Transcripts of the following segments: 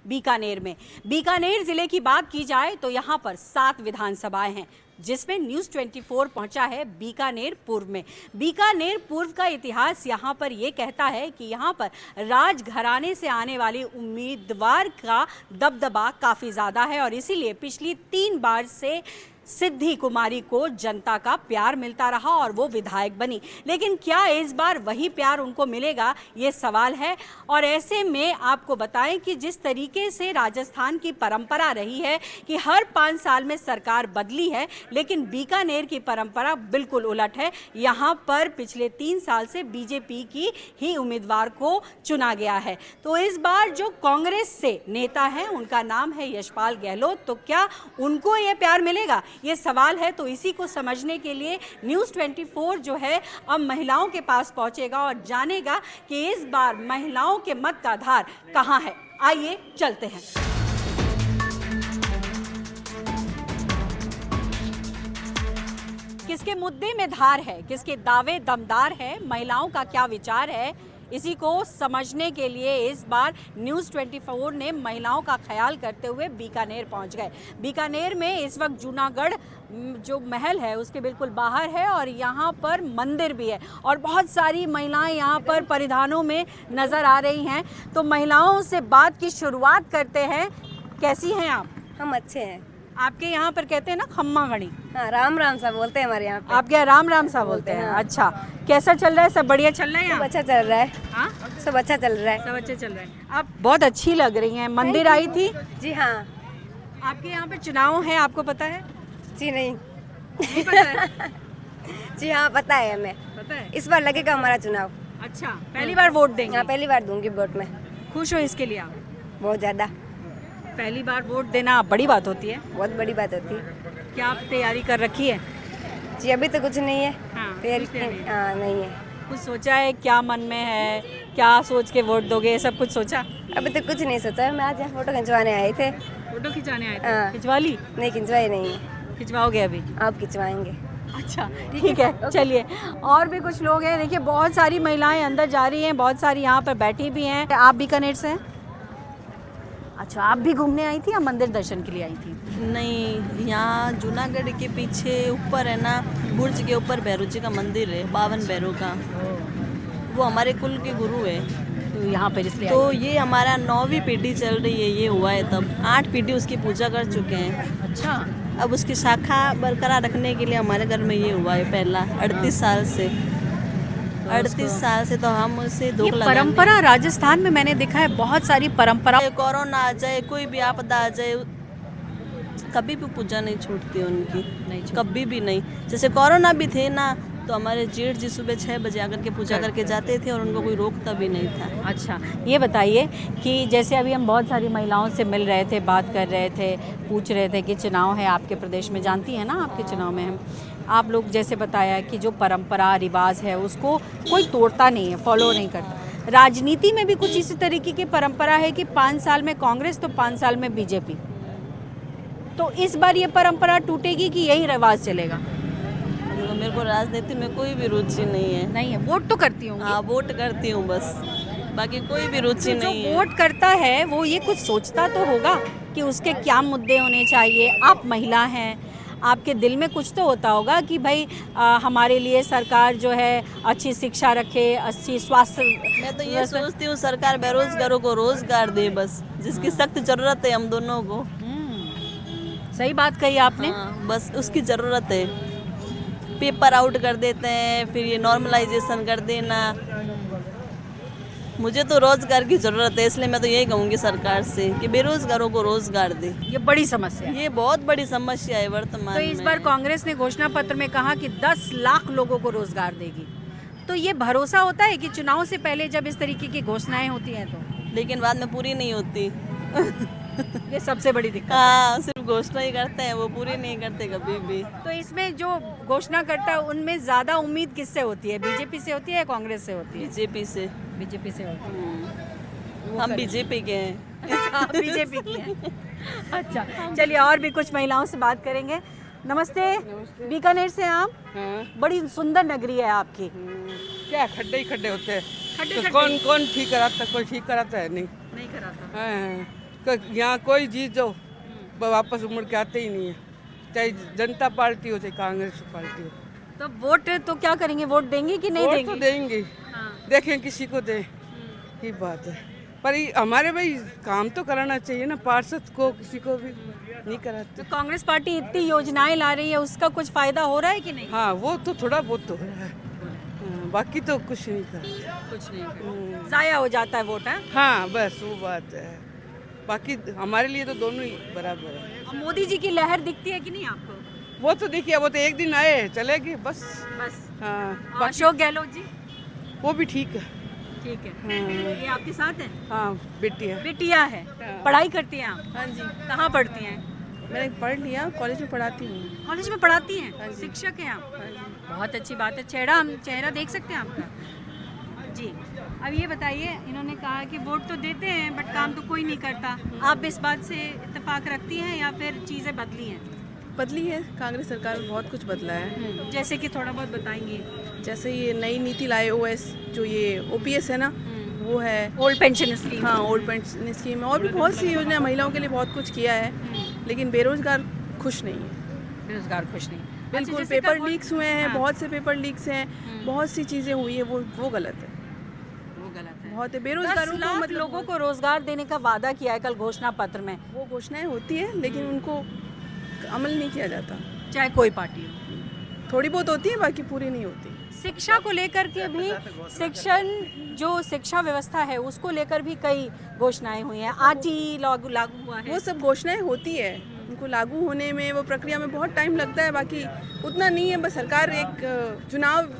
बीकानेर में। बीकानेर जिले की बात की जाए तो यहाँ पर 7 विधानसभाएं हैं, जिसमें न्यूज़ 24 पहुंचा है बीकानेर पूर्व में। बीकानेर पूर्व का इतिहास यहाँ पर ये कहता है कि यहाँ पर राजघराने से आने वाले उम्मीदवार का दबदबा काफ़ी ज़्यादा है और इसीलिए पिछली 3 बार से सिद्धि कुमारी को जनता का प्यार मिलता रहा और वो विधायक बनी। लेकिन क्या इस बार वही प्यार उनको मिलेगा, ये सवाल है। और ऐसे में आपको बताएं कि जिस तरीके से राजस्थान की परंपरा रही है कि हर 5 साल में सरकार बदली है, लेकिन बीकानेर की परंपरा बिल्कुल उलट है। यहाँ पर पिछले 3 साल से बीजेपी की ही उम्मीदवार को चुना गया है। तो इस बार जो कांग्रेस से नेता है, उनका नाम है यशपाल गहलोत, तो क्या उनको ये प्यार मिलेगा, ये सवाल है। तो इसी को समझने के लिए न्यूज़ 24 जो है अब महिलाओं के पास पहुंचेगा और जानेगा कि इस बार महिलाओं के मत का आधार कहां है। आइए चलते हैं। किसके मुद्दे में धार है, किसके दावे दमदार है, महिलाओं का क्या विचार है, इसी को समझने के लिए इस बार न्यूज़ 24 ने महिलाओं का ख्याल करते हुए बीकानेर पहुंच गए। बीकानेर में इस वक्त जूनागढ़ जो महल है उसके बिल्कुल बाहर है और यहाँ पर मंदिर भी है और बहुत सारी महिलाएं यहाँ पर परिधानों में नज़र आ रही हैं। तो महिलाओं से बात की शुरुआत करते हैं। कैसी हैं आप? हम अच्छे हैं। आपके यहाँ पर कहते हैं ना खम्मा गणी? हाँ, राम राम सा बोलते हैं हमारे यहाँ पे। आपके यहाँ राम राम सा बोलते हैं? अच्छा, कैसा चल रहा है? सब बढ़िया चल रहा है? सब अच्छा चल रहा है। हाँ, सब अच्छा चल रहा है। सब अच्छा चल रहा है। आप बहुत अच्छी लग रही हैं। मंदिर आई थी? जी हाँ। आपके यहाँ पे चुनाव है, आपको पता है? जी नहीं पता है? जी हाँ, पता है हमें। पता है? इस बार लगेगा हमारा चुनाव। अच्छा, पहली बार वोट देंगे? हाँ, पहली बार दूंगी वोट में। खुश हो इसके लिए आप? बहुत ज्यादा। पहली बार वोट देना बड़ी बात होती है। बहुत बड़ी बात होती है। क्या आप तैयारी कर रखी है? जी अभी तो कुछ नहीं है। हाँ, तैयारी कुछ नहीं है। हाँ नहीं है। कुछ सोचा है? क्या मन में है? क्या सोच के वोट दोगे? सब कुछ सोचा? अभी तो कुछ नहीं सोचा है। मैं आज फोटो खिंचवाने आए थे। फोटो खिंचाने आए थे? हाँ। खिंचवा ली? नहीं खिंचवाई नहीं है। खिंचवाओगे अभी? आप खिंचवाएंगे? अच्छा ठीक है, चलिए। और भी कुछ लोग हैं। देखिए बहुत सारी महिलाएं अंदर जा रही हैं, बहुत सारी यहाँ पर बैठी भी हैं। आप बीकानेर से हैं? अच्छा, आप भी घूमने आई थी या मंदिर दर्शन के लिए आई थी? नहीं, यहाँ जूनागढ़ के पीछे ऊपर है ना, बुर्ज के ऊपर भैरू जी का मंदिर है, 52 भैरू का। वो हमारे कुल के गुरु है। तो यहाँ पर इसलिए तो ये हमारा 9वीं पीढ़ी चल रही है। ये हुआ है तब 8 पीढ़ी उसकी पूजा कर चुके हैं। अच्छा, अब उसकी शाखा बरकरार रखने के लिए हमारे घर में ये हुआ है पहला 38 साल से। 38 साल से तो हम उसे ये धोख लगा। परंपरा राजस्थान में मैंने देखा है, बहुत सारी परंपरा। कोरोना आ जाए, कोई भी आपदा आ जाए, कभी भी पूजा नहीं छूटती उनकी, नहीं कभी भी नहीं। जैसे कोरोना भी थे ना, तो हमारे जेठ जी सुबह 6 बजे आकर के पूजा करके जाते थे और उनको कोई रोकता भी नहीं था। अच्छा, ये बताइए कि जैसे अभी हम बहुत सारी महिलाओं से मिल रहे थे, बात कर रहे थे, पूछ रहे थे कि चुनाव है आपके प्रदेश में, जानती हैं ना आपके चुनाव में हम आप लोग जैसे बताया कि जो परंपरा रिवाज है उसको कोई तोड़ता नहीं है, फॉलो नहीं करता। राजनीति में भी कुछ इसी तरीके की परंपरा है कि 5 साल में कांग्रेस तो 5 साल में बीजेपी। तो इस बार ये परंपरा टूटेगी कि यही रिवाज चलेगा? तो मेरे को राजनीति में कोई भी रुचि नहीं है। नहीं है, वोट तो करती हूँ। हाँ, वोट करती हूँ बस, बाकी कोई भी रुचि नहीं है। जो वोट करता है वो ये कुछ सोचता तो होगा कि उसके क्या मुद्दे होने चाहिए। आप महिला हैं, आपके दिल में कुछ तो होता होगा कि भाई हमारे लिए सरकार जो है अच्छी शिक्षा रखे, अच्छी स्वास्थ्य। मैं तो ये सोचती हूँ सरकार बेरोजगारों को रोजगार दे, बस जिसकी सख्त जरूरत है हम दोनों को। सही बात कही आपने। हाँ, बस उसकी ज़रूरत है। पेपर आउट कर देते हैं, फिर ये नॉर्मलाइजेशन कर देना। मुझे तो रोजगार की ज़रूरत है, इसलिए मैं तो यही कहूँगी सरकार से कि बेरोजगारों को रोजगार दे। ये बड़ी समस्या है। ये बहुत बड़ी समस्या है वर्तमान तो इस में। बार कांग्रेस ने घोषणा पत्र में कहा कि 10 लाख लोगों को रोजगार देगी। तो ये भरोसा होता है कि चुनाव से पहले जब इस तरीके की घोषणाएं होती हैं तो? लेकिन बाद में पूरी नहीं होती। ये सबसे बड़ी दिक्कत। हाँ, सिर्फ घोषणा ही करते हैं, वो पूरी नहीं करते कभी भी। तो इसमें जो घोषणा करता है उनमें ज्यादा उम्मीद किससे होती है? बीजेपी से होती है या कांग्रेस से होती है? बीजेपी से। बीजेपी से होती है। हम बीजेपी के हैं। आप बीजेपी की हैं। अच्छा, चलिए और भी कुछ महिलाओं से बात करेंगे। नमस्ते, बीकानेर से आप? हाँ। बड़ी सुंदर नगरी है आपकी। क्या खड्डे ही खड्डे होते हैं। खड्डे तो खड्डे। कौन ठीक कराता, कोई ठीक कराता है नहीं। नहीं कराता। हाँ। यहाँ कोई जीत जाओ वापस मुड़ के आते ही नहीं है, चाहे जनता पार्टी हो चाहे कांग्रेस पार्टी हो। तो वोट तो क्या करेंगे, वोट देंगे कि नहीं वोट देंगे? तो देंगे, देखें किसी को दे, ये बात है। पर हमारे भाई काम तो कराना चाहिए ना, पार्षद को किसी को भी नहीं कराते। तो कांग्रेस पार्टी इतनी योजनाएं ला रही है, उसका कुछ फायदा हो रहा है कि नहीं? हाँ वो तो थोड़ा बहुत तो हो रहा है, हाँ, बाकी तो कुछ नहीं कराते, कुछ नहीं, जाया हो जाता है वोट है। हाँ बस वो बात है, बाकी हमारे लिए तो दोनों ही बराबर है। और मोदी जी की लहर दिखती है कि नहीं आपको? वो तो देखिए, वो तो एक दिन आए चले गए बस। हाँ और अशोक गहलोत जी? वो भी ठीक है। ठीक है। हाँ। ये आपके साथ है? हाँ बेटी है। बेटिया है। पढ़ाई करती हैं आप? हाँ जी, कहाँ पढ़ती हैं? मैंने पढ़ लिया, कॉलेज में पढ़ाती हूँ। कॉलेज में पढ़ाती हैं? हाँ जी। शिक्षक हैं आप? हाँ जी। बहुत अच्छी बात है। चेहरा देख सकते हैं आपका जी। अब ये बताइए, इन्होंने कहा कि वोट तो देते हैं बट काम तो कोई नहीं करता, आप इस बात से इत्तेफाक रखती हैं या फिर चीज़ें बदली हैं? बदली है, कांग्रेस सरकार में बहुत कुछ बदला है। जैसे कि थोड़ा बहुत बताएंगे। जैसे ये नई नीति लाए ओएस, जो ये ओपीएस है ना, वो है ओल्ड पेंशन स्कीम। हाँ, ओल्ड पेंशन स्कीम है, और भी बहुत सी योजना महिलाओं के लिए बहुत कुछ किया है, लेकिन बेरोजगार खुश नहीं है, बेरोजगार खुश नहीं। बिल्कुल। जैसे पेपर कल लीक्स हुए हैं, हाँ। बहुत से पेपर लीक्स हैं, बहुत सी चीज़ें हुई है, वो गलत है, वो गलत है। बहुत है। 10 बेरोजगारों को लाख मतलब लोगों को रोजगार देने का वादा किया है कल घोषणा पत्र में, वो घोषणाएं होती है, लेकिन उनको अमल नहीं किया जाता। चाहे कोई पार्टी हो। थोड़ी बहुत होती है, बाकी पूरी नहीं होती। शिक्षा को लेकर के भी, शिक्षा व्यवस्था है उसको लेकर भी कई घोषणाएं हुई हैं। आज ही लागू हुआ है। वो सब घोषणाएं होती है, उनको लागू होने में, वो प्रक्रिया में बहुत टाइम लगता है, बाकी उतना नहीं है। बस सरकार एक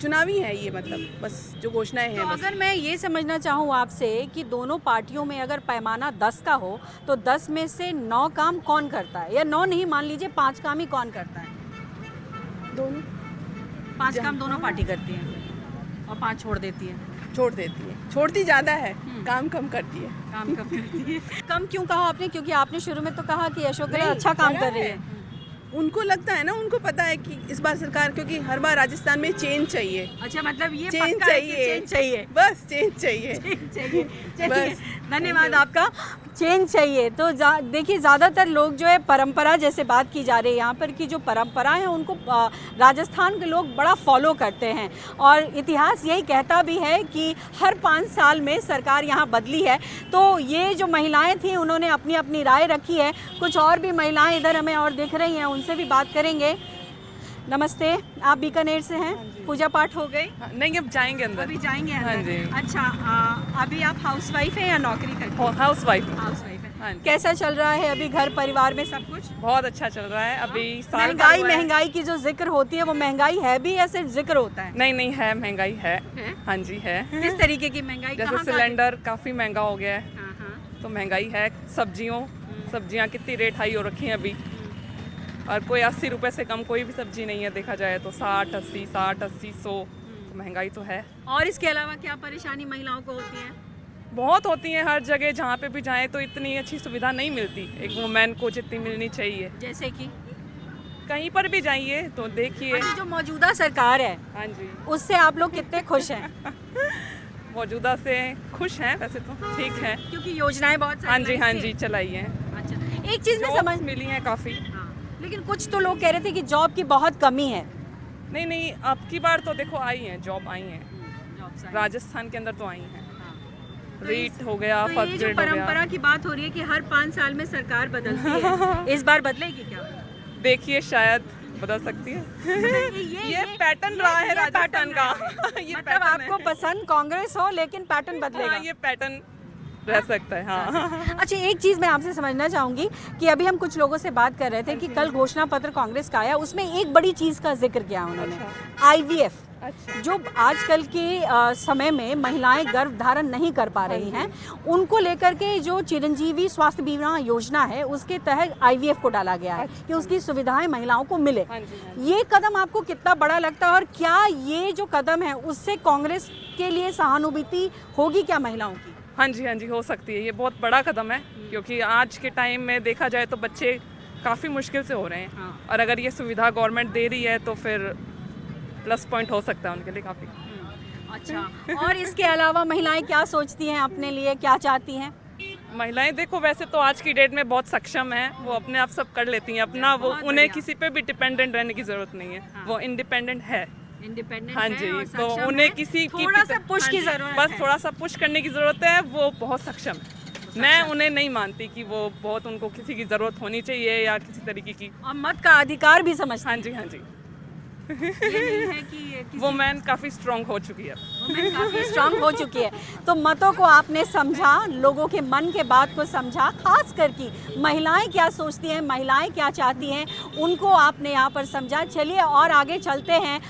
चुनावी है ये, मतलब बस जो घोषणाएं हैं। तो बस अगर मैं ये समझना चाहूँ आपसे कि दोनों पार्टियों में अगर पैमाना 10 का हो तो 10 में से 9 काम कौन करता है, या 9 नहीं, मान लीजिए 5 काम ही कौन करता है? दोनों 5 काम दोनों पार्टी करती है और 5 छोड़ देती है। छोड़ देती है, छोड़ती ज़्यादा है, काम कम करती है। काम कम करती है। कम क्यों कहा आपने? क्योंकि आपने शुरू में तो कहा कि अशोक गहलोत अच्छा काम कर रही है। उनको लगता है ना, उनको पता है कि इस बार सरकार, क्योंकि हर बार राजस्थान में चेंज चाहिए। अच्छा, मतलब ये चेंज पक्का है कि चाहिए, चेंज चाहिए। बस चेंज चाहिए। चाहिए। चलिए, बस। धन्यवाद आपका। चेंज चाहिए तो देखिए, ज़्यादातर लोग जो है परंपरा, जैसे बात की जा रही है यहाँ पर की जो परंपरा है उनको राजस्थान के लोग बड़ा फॉलो करते हैं, और इतिहास यही कहता भी है कि हर 5 साल में सरकार यहाँ बदली है। तो ये जो महिलाएं थी उन्होंने अपनी अपनी राय रखी है। कुछ और भी महिलाएं इधर हमें और दिख रही हैं, उनसे भी बात करेंगे। नमस्ते, आप बीकानेर से हैं? पूजा पाठ हो गई? नहीं, अब जाएंगे अंदर। अभी जाएंगे अंदर। हाँ जी। अच्छा, अभी आप हाउसवाइफ हैं या नौकरी करती हैं? House wife. हाउसवाइफ है। हाँ जी। कैसा चल रहा है अभी घर परिवार में सब कुछ? बहुत अच्छा चल रहा है। अभी साल का हुआ है। महंगाई की जो जिक्र होती है वो महंगाई है भी या सिर्फ जिक्र होता है? नहीं है, महंगाई है। हाँ जी है। किस तरीके की महंगाई? जैसे सिलेंडर काफी महंगा हो गया है, हाँ। तो महंगाई है। सब्जियां कितनी रेट हाई हो रखी हैं अभी, और कोई 80 रुपए से कम कोई भी सब्जी नहीं है, देखा जाए तो 60 80 100, तो महंगाई तो है। और इसके अलावा क्या परेशानी महिलाओं को होती है? बहुत होती है, हर जगह जहाँ पे भी जाएं तो इतनी अच्छी सुविधा नहीं मिलती एक वुमेन को जितनी मिलनी चाहिए। जैसे कि कहीं पर भी जाइए तो देखिए। अभी जो मौजूदा सरकार है, हाँ जी, उससे आप लोग कितने खुश हैं? मौजूदा से खुश हैं वैसे तो, ठीक है, क्योंकि योजनाएं बहुत सारी हाँ लाई जी थी। चलाई हैं। अच्छा, एक चीज में जॉब्स समझ मिली हैं काफ़ी। हाँ, लेकिन कुछ तो लोग कह रहे थे कि जॉब की बहुत कमी है। नहीं, अब की बार तो देखो आई हैं, जॉब आई हैं, राजस्थान के अंदर तो आई हैं। रेट हो गया, तो फर्स्ट ये जो ग्रेड हो गया। परंपरा की बात हो रही है कि हर 5 साल में सरकार बदलती है, इस बार बदलेगी क्या? देखिए शायद बदल सकती है। ये पैटर्न रहा है राजस्थान का। ये मतलब पैटर्न आपको पसंद कांग्रेस हो लेकिन पैटर्न बदलेगा। ये पैटर्न रह सकता है। हाँ। अच्छा, एक चीज़ मैं आपसे समझना चाहूँगी कि अभी हम कुछ लोगों से बात कर रहे थे कि कल घोषणा पत्र कांग्रेस का आया, उसमें एक बड़ी चीज़ का जिक्र किया उन्होंने, IVF। जो आजकल के समय में महिलाएं गर्भ धारण नहीं कर पा रही हैं, उनको लेकर के जो चिरंजीवी स्वास्थ्य बीमा योजना है उसके तहत IVF को डाला गया है कि उसकी सुविधाएं महिलाओं को मिले। ये कदम आपको कितना बड़ा लगता है, और क्या ये जो कदम है उससे कांग्रेस के लिए सहानुभूति होगी क्या महिलाओं की? हाँ जी हो सकती है। ये बहुत बड़ा कदम है, क्योंकि आज के टाइम में देखा जाए तो बच्चे काफ़ी मुश्किल से हो रहे हैं, और अगर ये सुविधा गवर्नमेंट दे रही है तो फिर प्लस पॉइंट हो सकता है उनके लिए काफ़ी। अच्छा, और इसके अलावा महिलाएं क्या सोचती हैं अपने लिए, क्या चाहती हैं? महिलाएं देखो वैसे तो आज की डेट में बहुत सक्षम हैं, वो अपने आप सब कर लेती हैं अपना, वो उन्हें किसी पे भी डिपेंडेंट रहने की जरूरत नहीं है, वो इंडिपेंडेंट है। इंडिपेंडेंट हाँ जी, तो उन्हें किसी की थोड़ा सा पुश की जरूरत बस है। थोड़ा सा पुश करने की जरूरत है, वो बहुत सक्षम है। मैं उन्हें नहीं मानती कि वो बहुत उनको किसी की जरूरत होनी चाहिए या किसी तरीके की। और मत का अधिकार भी समझते हाँ जी, हाँ जी, ये नहीं है कि किसी वुमेन काफी स्ट्रांग हो चुकी है। वुमेन काफी स्ट्रांग हो चुकी है। तो मतों को आपने समझा, लोगों के मन के बात को समझा, खास करके महिलाएं क्या सोचती हैं, महिलाएं क्या चाहती हैं, उनको आपने यहाँ पर समझा। चलिए और आगे चलते हैं